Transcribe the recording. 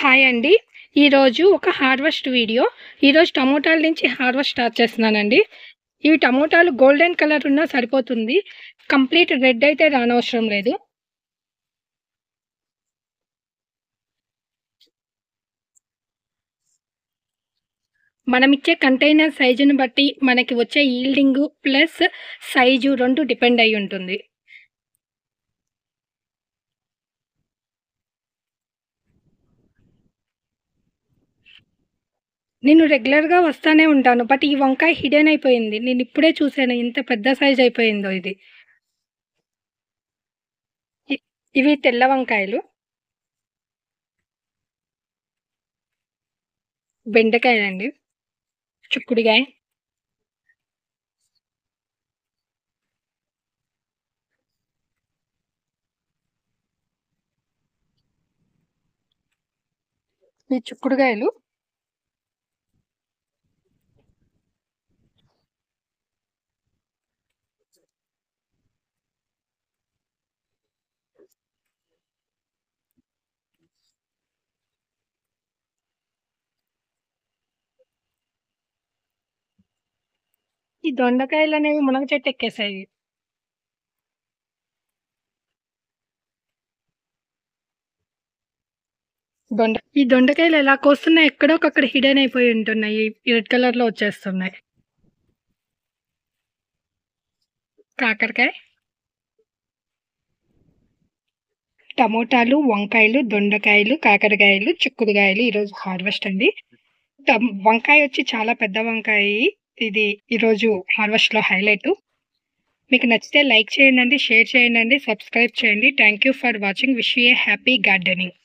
Hi అండి. ఈరోజు ఒక హార్వెస్ట్ వీడియో. ఈరోజు టమోటాల నుంచి హార్వెస్ట్ స్టార్ట్ చేస్తున్నానండి. ఈ టమోటాలు గోల్డెన్ కలర్ ఉన్నా సరిపోతుంది. కంప్లీట్ రెడ్ అయితే రానవసరం లేదు. మనం ఇచ్చే కంటైనర్ సైజుని బట్టి మనకి వచ్చే ఈల్డింగ్ ప్లస్ సైజు 2 డిపెండ్ అయి ఉంటుంది. నేను రెగ్యులర్గా వస్తానే ఉంటాను. బట్ ఈ వంకాయ హిడెన్ అయిపోయింది. నేను ఇప్పుడే చూసాను ఇంత పెద్ద సైజ్ అయిపోయిందో ఇది. ఇవి తెల్ల వంకాయలు. బెండకాయలండి. చిక్కుడుగాయ. ఈ చిక్కుడుగాయలు. ఈ దొండకాయలనేవి మునగ చెట్టు ఎక్కేసాయి. ఈ దొండకాయలు ఎలా కోస్తున్నా ఎక్కడో ఒకక్కడ హిడెన్ అయిపోయి ఉంటున్నాయి. రెడ్ కలర్ లో వచ్చేస్తున్నాయి. కాకరకాయ, టమోటాలు, వంకాయలు, దొండకాయలు, కాకరకాయలు, చిక్కుడుకాయలు ఈరోజు హార్వెస్ట్ అండి. వంకాయ వచ్చి చాలా పెద్ద వంకాయ. ఇది ఈరోజు హార్వెస్ట్ లో హైలైట్. మీకు నచ్చితే లైక్ చేయండి, షేర్ చేయండి, సబ్స్క్రైబ్ చేయండి. Thank you for watching. Wish you A happy gardening.